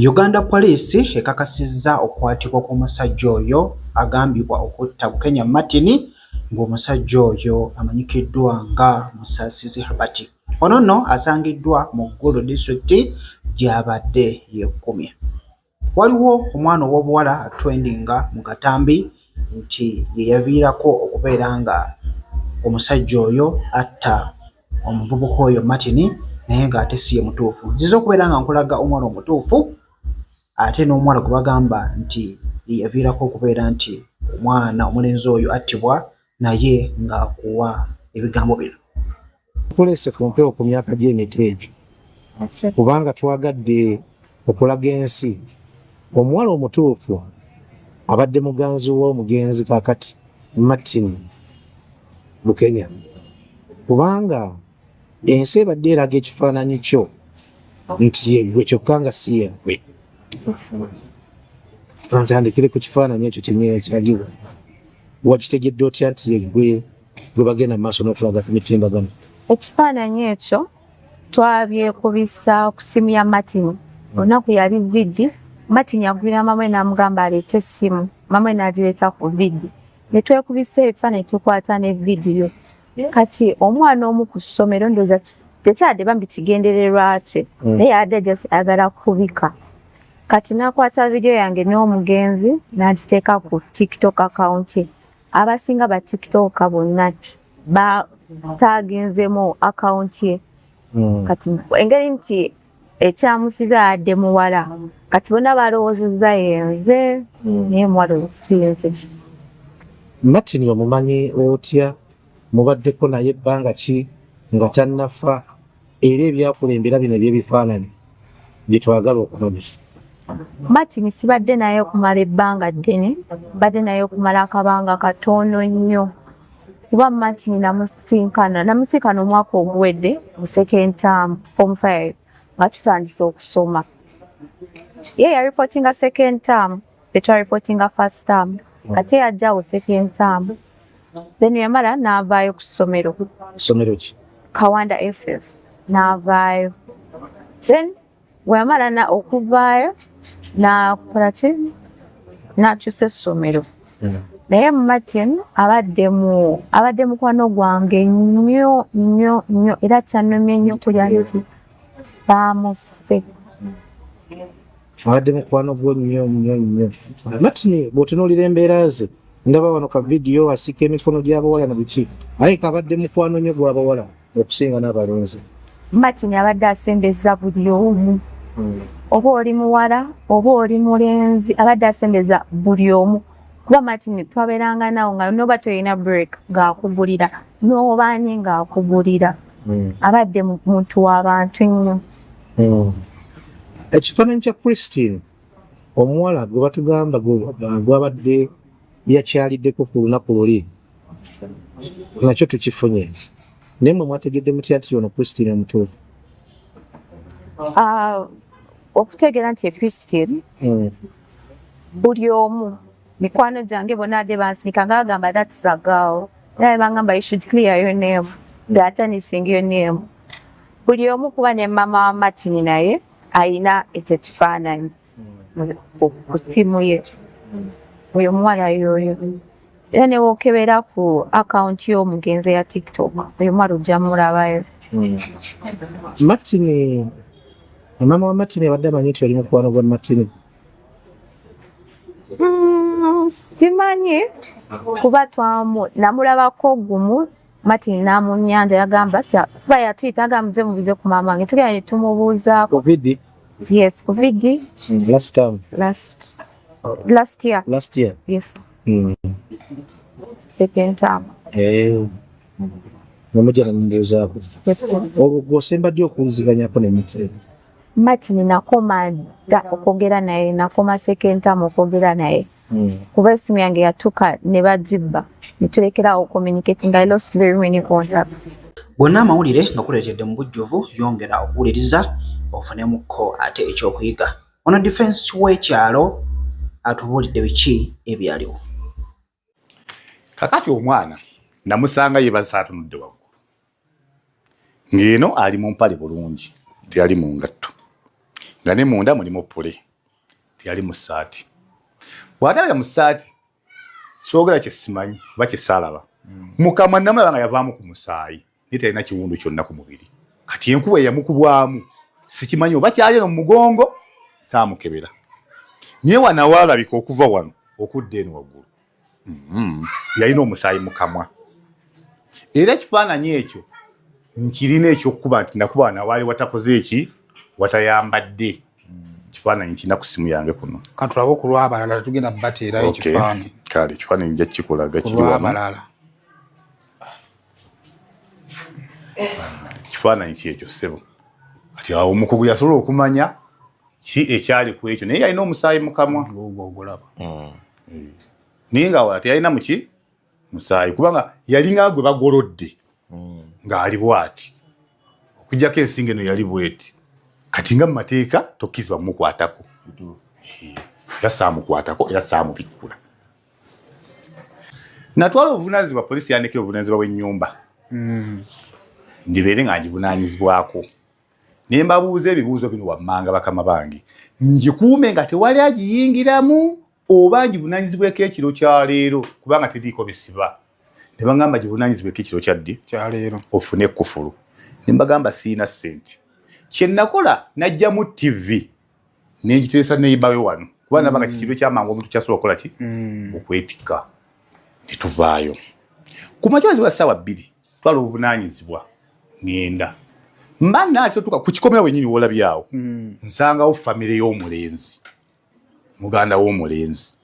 Uganda Police ekakasizza okukwatibwa kw'omusajja oyo agambibwa okutta Bukenya Martin ng'omusajja oyo amanyikiddwa nga Musaasizi Habati. Ono nno asangiddwa mu Gulu disitulikiti gy'abadde yeekumye. Waliwo omwana ow'obuwala atrendinga mu Katambi nti ye yaviirako okubeera nga omusajja oyo atta omuvubuka oyo Martin naye ng'ate si ye mutuufu. Nziza okubeera nga nkulaga omwana omutuufu ate n'omuwala gwe bagamba nti ye yaviirako okubeera nti omwana omulenzi oyo attibwa naye ng'akuwa ebigambo bino. Tukulese ku mpewo ku myaka gy'emiti egyo kubanga twagadde okulaga ensi omuwala omutuufu abadde muganzi w'omugenzi kakati Martin Bukenya kubanga ensi ebadde eraga ekifaananyi kyo nti yeggwe kyokka nga si yeggwe. Ntandikire ku kifaananyi ekyo kyennyini ekiragibwa. Wakitegedde otya nti yeggwe gwe bagenda mu maaso n'okulaga ku mitimbagano? Ekifaananyi ekyo twabyekubisa ku ssimu ya Martin. Olunaku yali vidi, Martin yagwira mama we n'amugamba aleete essimu, mama we n'agireeta ku vidi. Ne twekubisa ebifaananyi tukwata ne vidiyo. Kati omwana omu ku ssomero ndowooza tekyadde bambi kigendererwa kye naye yadde just ayagala kubika. Kati n'akwata vidiyo yange n'omugenzi n'agiteeka ku TikTok account ye. Abasinga ba TikTok bonna batagenzemu account ye. Kati engeri nti ekyamusiza adde muwala kati bonna balowoozezza yenze naye muwala osinze. Martin omumanyi otya? Mubaddeko naye ebbanga ki nga tannafa era ebyakulembera bino eby'ebifaananyi bye twagala okumanya? Martin sibadde naye okumala ebbanga ddene, badde naye okumala akabanga katono nnyo. Kuba Martin namusinkana omwaka oguwedde mu second term form 5 nga tutandise okusoma. Ye yaripootinga second term, ffe twaripootinga first term. Ate yajjawo second term. Then yamala n'avaayo ku ssomero. Ssomero ki? Kawanda SS. N'avaayo. Then weyamala okuvaayo n'akola ki? N'akyusa essomero. Naye Martin abadde mukwano gwange nnyo nnyo nnyo era kyannomye nnyo kulya nti baamusse. Abadde mukwano gwo nnyo nnyo nnyo. Martin bw'otunuulira embeera ze ndaba wano ka vidiyo asika emikono gy'abawala na biki aye kabadde mukwano nnyo gw'abawala okusinga n'abalenzi. Martin abadde asembeza buli omu. Oba oli muwala oba oli mulenzi abadde asembeza buli omu. Kuba Martin twabeeranga nawo nga noba toyina break ng'akugulira n'obaanye ng'akugulira. Abadde muntu w'abantu nnyo. Ekifaananyi kya Christine omuwala gwe batugamba gwabadde yakyaliddeko ku lunaku luli nakyo tukifunye naye mwe mwategedde mutya nti ono Christine omutuufu? Okutegeera nti Christine buli omu mikwano gyange bonna adde bansinika nga bagamba that's the girl. Naye bangamba you should clear your name. They are tarnishing your name. Buli omu kuba ne mama wa Martin naye ayina ekyo ekifaananyi ku ssimu ye. Oyo muwala yoyo. Era ne wookebera ku akawunti y'omugenzi ya TikTok oyo muwala ojja mulabayo. Martin, mama wa Martin abadde amanyi nti oli mukwano gwa Martin? Simanyi kuba namulabako gumu Martin n'amunyanja yagamba kuba yatuyita agamba muze mubize ku maama wange tugenda ne tumubuuzaako. Ku vidi? Yes, ku vidi. Last time? Last year. Last year? Yes. Second term. Nomujja namubuuzaako? Yes. Olwo gw'osemba ddi okuwuliziganyako ne Martin? Martin nakoma dda okwogera naye, nakoma second term okwogera naye. Kuba essimu yange yatuka ne bagibba ne tulekerawo communicating. I lost very many contacts. Gonna amawulire nga kuleetedde mu bujjuvu yongera okuwuliriza ofunemuko ate ekyokuyiga. Ono defense w'ekyalo atubuulidde biki ebyaliwo. Kakati omwana namusanga yeebasa atunudde waggulu ng'eno ali mu mpale bulungi teyali mu ngatto nga ne munda mulimu ppule tiyali mu ssaati. Bw'atabeera mu ssaati soogera kye simanyi oba kye saalaba. Mukama namulaba nga yavaamu ku musaayi naye talina kiwundu kyonna ku mubiri. Kati enkuba eyamukubwamu sikimanyi oba kyali eno mu mugongo saamukebera. Naye wanawaalabika okuva wano okudda eno waggulu. Yalina omusaayi mu kamwa. Era ekifaananyi ekyo nkirina ekyokuba nti nakuba wanawaali watakoze eki watayambadde. Kifaananyi kirina ku simu yange kuno. Katulabe ku lw'abalala tugenda bateerayo ekifaananyi. Kale ekifaananyi nja kikulaga kiri wano. Kifaananyi kyekyo ssebo. Kati awo omukugu yasobola okumanya ki ekyali ku ekyo naye yalina omusaayi mu kamwa. Naye nga wala teyalina muki musaayi kubanga yalinga gwe bagolodde ng'ali bw'ati. Okuggyako ensingo eno yali bw'eti. Kati nga mu mateeka tokkizibwa mumukwatako. Era saamukwatako era saamubikkula. Natwala obuvunaanyizibwa poliisi yandikira obuvunaanyizibwa bw'ennyumba. Ndibeere nga ngivunaanyizibwako. Ne mbabuuza ebibuuzo bino wammanga bakama bange. Ngikuume nga tewali agiyingiramu oba ngivunaanyizibweko ekiro kya leero kubanga tediiko bisiba. Ne bagamba givunaanyizibweko ekiro kya ddi? Kya leero. Ofune ekkufulu. Ne mbagamba siina ssente. Kye nakola najja mu TV ne ngiteesa neibawe wano. Kuba nabanga kikiro ky'amangu omuntu kyasobola okukola ki? Okwetikka. Ne tuvaayo. Ku makya wa ssaawa 2 twala obuvunaanyizibwa ngenda. Mba nakyo tuka ku kikomera wennyini w'olabyawo. Nsangawo famire y'omulenzi. Muganda w'omulenzi.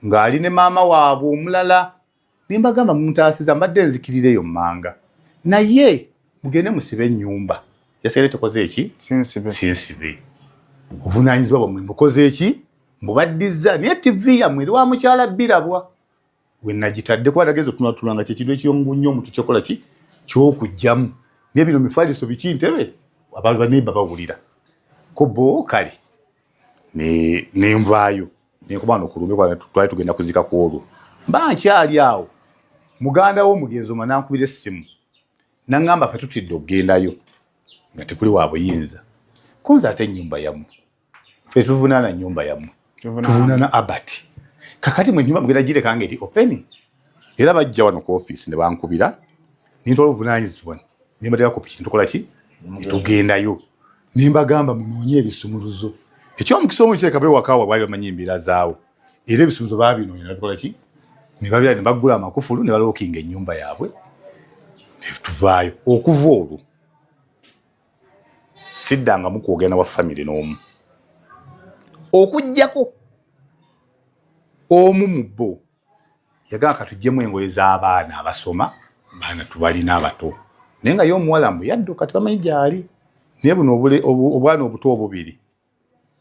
Ng'ali ne maama waabwe omulala. Ne mbagamba muntaasiza mbadde nzikirireyo mmanga. Naye mugende musibe ennyumba. Yasigale tukoze eki? Sinsibe. Obuvunaanyizibwa bwammwe mbukoze eki? Mbubaddiza. Naye TV yammwe eri wa mukyala birabwa. We nagitadde kuba nageza otunatula nga kyekintu ekyongu nnyo omuntu kyokola ki? Ky'okugyamu. Naye bino mifaaliso biki ntebe? Abantu banebba bawulira. Ko bo kale. Ne nvaayo. Ne kuba n'okulumbe kwa twali tugenda kuzika ku olwo. Mba nkyali awo. Muganda w'omugenzi omwana nankubira essimu. Nangamba ffe tutidde okugendayo. Nga tekuli wa buyinza. Konza ate ennyumba yammwe. Ffe tuvunaana nnyumba yammwe. Tuvunaana abati. Kakati mwe nnyumba mugenda gireka nga eri open. Era bajja wano ku office ne bankubira. Nintwala obuvunaanyizibwa. Ne mbateeka ku piki tukola ki? Tugendayo. Ne mbagamba munoonye ebisumuluzo. Eky'omukisa omu kyeka bewakawa bwali bamanyi embeera zaawo. Era ebisumuluzo baabinoonya ne babikola ki? Ne babira ne baggula amakufulu ne balookinga ennyumba yaabwe. Ne tuvaayo. Okuva olwo siddangamu kwogera wa famire n'omu. Okuggyako omu mu bo yagamba katuggyemu engoye z'abaana abasoma baana tubalina abato. Naye nga y'omuwala mbu yadduka tebamanyi gy'ali. Naye buno obwana obuto obubiri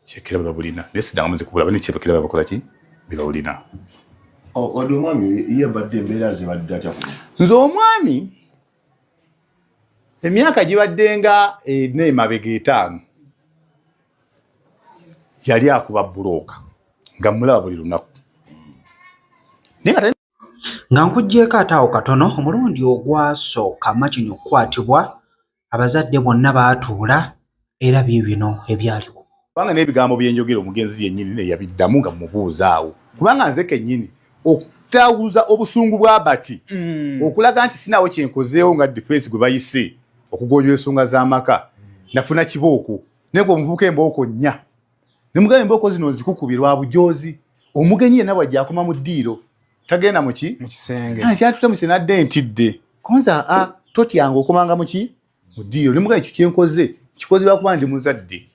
kyekira babulina. Naye siddangamu nze kubulaba nekyebakira babakola ki? Bebawulina. Wadde omwami yabadde embeera zibadde atya kuno? Nze omwami emyaka gibadde nga n'emabega 5 yali akuba bulooka nga mulaba buli lunaku. Nga nkuggyeko ate awo katono omulundi ogwasooka Makini okukwatibwa abazadde bonna baatuula era biibino ebyaliwo. Kubanga n'ebigambo byenjogera omugenzi yennyini ne yabiddamu nga mubuuza awo. Kubanga nze kennyini okutawuza obusungu bw'abati okulaga nti sinaawo kyenkozeewo nga defense gwe bayise okugonjwa ensonga z'amaka nafuna kibooko naye gwe omuvubuka embooko 4 ne mugamba embooko zino nzikukubirwa bujoozi omugenyi yenna bw'ajja akoma mu ddiiro tagenda mu kisenge kyatuta mu kisenge nadde ntidde konza totyanga okomanga mu ddiiro ne mugamba ekyo kyenkoze kikoze lwakuba ndi muzadde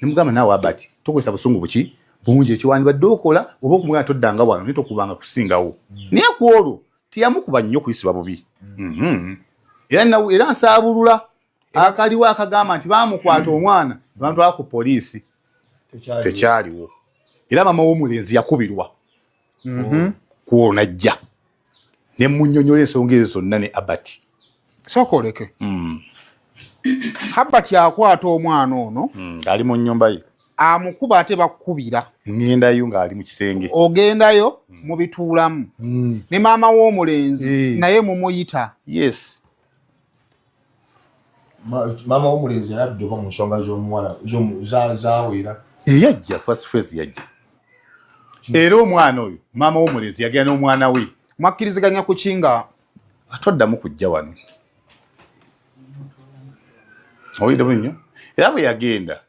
ne mugamba naawe abati tokozesa busungu buki bungi ekyo wandibadde okola oba okumugamba toddanga wano naye tokubanga kusingawo naye ku olwo tiyamukuba nnyo kuyisibwa bubi. Era nsaabulula akaliwo akagamba nti baamukwata omwana bamutwala ku poliisi tekyaliwo. Era maama w'omulenzi yakubirwa ku olwo najja ne munnyonnyola ensonga ezo zonna ne abati. Sooka oleke. Abati akwata omwana ono ali mu nnyumba ye amukuba ate bakkubira. Ngendayo ng'ali mu kisenge. Ogendayo mubituulamu ne maama w'omulenzi naye mumuyita. Yes. Maama w'omulenzi yalabiddeko mu nsonga z'omuwala zaawera. Yajja first phase yajja era omwana oyo maama w'omulenzi yagenda n'omwana we mwakkiriziganya ku kinga atoddamu kujja wano owulire bulungi era bwe yagenda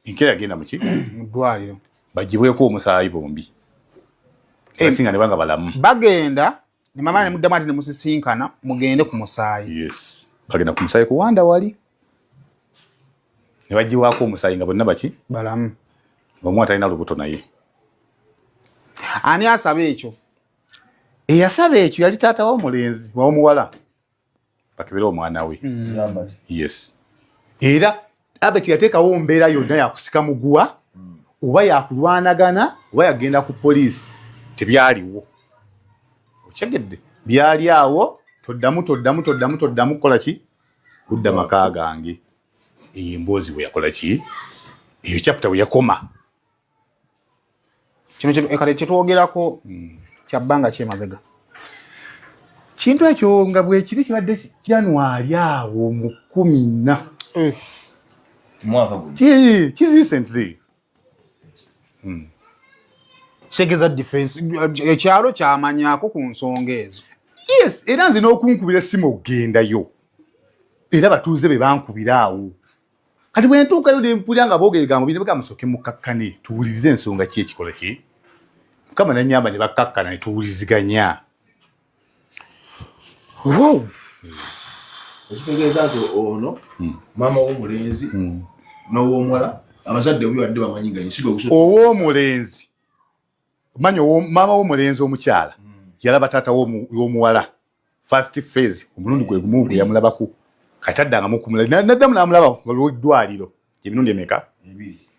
enkera yagenda muki mu ddwaliro bagibweko omusaayi bombi basinga ne banga balamu bagenda ne mama ne muddamu ati ne musisinkana mugende ku musaayi. Yes, bagenda ku musaayi kuwanda wali ne bagiwaako omusaayi nga bonna baki balamu. omwana talina lubuto naye Ani asaba ekyo? eyasaba ekyo yali taata w'omulenzi w'omuwala bakebera omwana we. Yes, era Abeti yateekawo mbeera yonna yakusika muguwa oba yakulwanagana oba yagenda ku poliisi tebyaliwo. Okyegedde byali awo toddamu kukola ki kudda maka gange. Eyo emboozi bwe yakola ki eyo chapter bwe yakoma. Kino kale kyetwogerako kya bbanga kyemabega. Kintu ekyo nga bwe kiri kibadde January awo mu 14 mwaka guno ki recently. Segeza defense ekyalo kyamanyako ku nsonga ezo. Yes, era nze n'okunkubira essimu ogendayo era batuuze be bankubira awo kati bwe ntuukayo ne mpulira nga boogera ebigambo bino bagamusooke mukakkane tuwulirize ensonga ki ekikola ki Mukama nannyamba ne bakkakkana ne tuwuliziganya. wow ekitegeeza nti ono maama w'omulenzi n'ow'omuwala abazadde bibadde bamanyi nga ensigo ow'omulenzi manyi maama w'omulenzi omukyala yalaba taata w'omuwala first phase omulundi gwe gumu gwe yamulabako kati addangamu kumulaba naddamu n'amulaba nga lw'eddwaliro emirundi emeka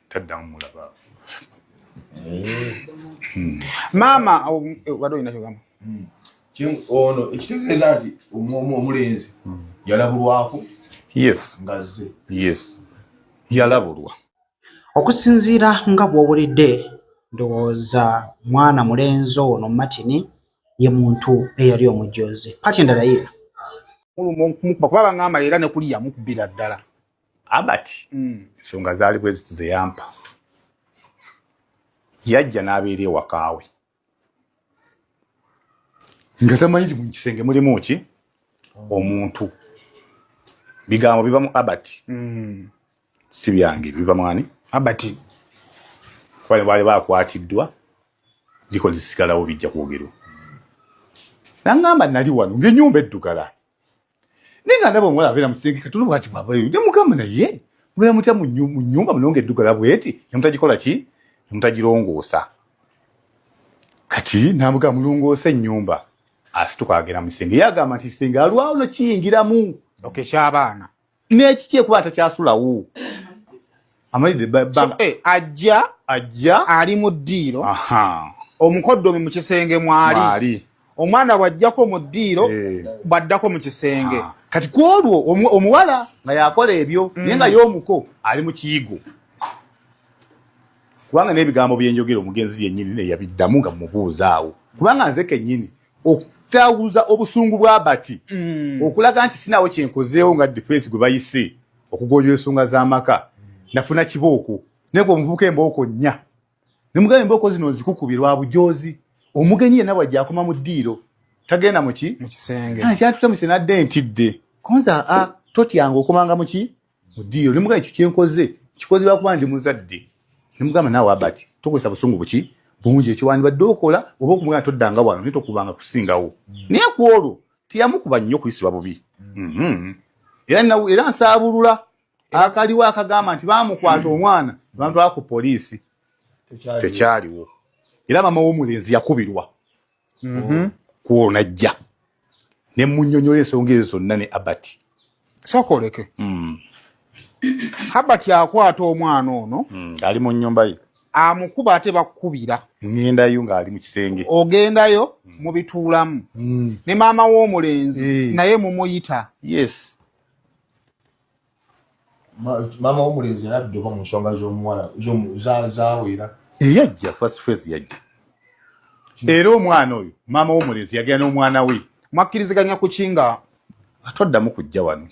taddamu mulaba. Maama wadde olina kyogamba. ono ekitegeeza nti omulenzi yalabulwako. Yes, ngazze yes, yalabulwa. Okusinziira nga bw'owulidde ndowooza mwana mulenzi ono Martin ye muntu eyali omujoozi. Pati endala ye kuba bagamba era ne kuli yamukubira ddala. Abati ensonga zaali bwe ziti ze yampa. Yajja n'abeera ewakaawe nga tamanyi mu kisenge mulimu ki omuntu. Bigambo biva mu Abati si byange biva mwani Abati kwali baali bakwatiddwa liko zisigalawo bijja kwogerwa. Nangamba nali wano ng'ennyumba eddugala naye nga ndaba omuwala abeera mu kisenge katono bwati bwabayo ne mugamba naye mubeera mutya mu nnyumba mulonga eddugala bweti ne mutagikola ki ne mutagirongoosa. Kati namugamba mulongoosa ennyumba asituka agenda mu kisenge yagamba nti kisenge alwawo no kiyingiramu ky'abaana n'ekiki ekuba takyasulawo amalidde ajja ali mu ddiiro omukoddomi mu kisenge mwali omwana bw'ajjako mu ddiiro bw'addako mu kisenge. Kati ku olwo omuwala nga yakola ebyo naye nga y'omuko ali mu kiyigo kubanga n'ebigambo byenjogera omugenzi yennyini ne yabiddamu nga mumubuuzaawo kubanga nze kennyini okutawuza obusungu bwa Bati okulaga nti sinawo kyenkozeewo nga defense gwe bayise okugonjwa ensonga z'amaka nafuna kibooko naye gwe omuvubuka embooko nnya ne mugamba embooko zino nzikukubirwa bujoozi omugenyi yenna bw'ajja akoma mu ddiiro tagenda mu kisenge kyatutamuse nadde ntidde konza totyanga okomanga mu ddiiro ne mugamba ekyo kyenkoze kikozebwa kuba ndi muzadde ne mugamba naawe Abati tokozesa busungu buki bungi ekyo wandibadde okola oba okumugamba toddanga wano naye tokubanga kusingawo naye ku olwo teyamukuba nnyo kuyisibwa bubi era nsaabulula akaliwo akagamba nti baamukwata omwana bamutwala ku poliisi tekyaliwo era maama w'omulenzi yakubirwa ku olwo najja ne munnyonnyola ensonga ezo zonna ne Abati sokoleke Abati akwata omwana ono ali mu nnyumba ye amukuba ate bakkubira ngendayo ng'ali mu kisenge ogendayo mubituulamu ne maama w'omulenzi naye mumuyita. Yes, maama w'omulenzi yalabiddeko mu nsonga z'omuwala zawera yajja first phase yajja era omwana oyo maama w'omulenzi yagenda n'omwana we mwakkiriziganya ku kinga atoddamu kujja wano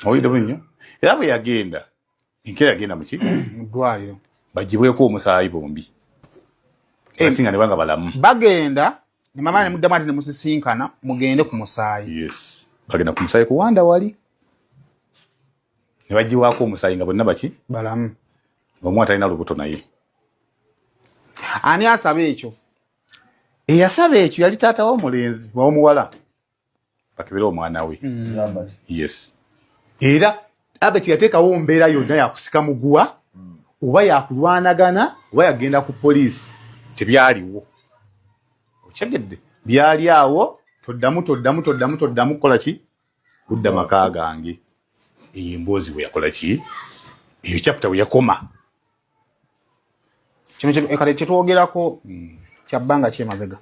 owulire bulungi era bwe yagenda enkera yagenda mu ddwaliro bagibweko omusaayi bombi basinga ne banga balamu bagenda ne mama ne muddamu ati ne musisinkana mugende ku musaayi. Yes, bagenda ku musaayi kuwanda wali ne bagiwaako omusaayi nga bonna baki balamu omwana alina lubuto naye. Ani asaba ekyo? Eyasaba ekyo yali taata w'omulenzi w'omuwala bakebera omwana we. Yes, era Albert yateekawo mbeera yonna yakusika muguwa oba yakulwanagana oba yagenda ku poliisi tebyaliwo. Okyegedde byali awo toddamu kola ki kudda maka gange. Eyo emboozi bwe yakola ki eyo chapter bwe yakoma. Kino kale kyetwogerako kyabbanga kyemabega.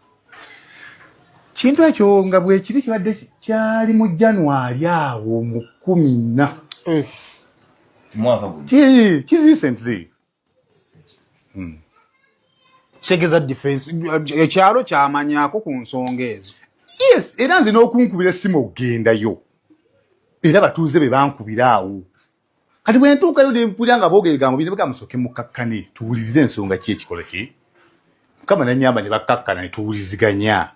Kintu ekyo nga bwe kiri kibadde kyali mu January awo mu 14 mwaka guno. recently. Segeza defense ekyalo kyamanyako ku nsonga ezo. Yes, era nze n'okunkubira essimu ogendayo era batuuze be bankubira awo kati bwe ntuukayo ne mpulira nga boogera ebigambo bino bagamusooke mukakkane tuwulirize ensonga ki ekikola ki Mukama nannyamba ne bakkakkana ne tuwuliziganya.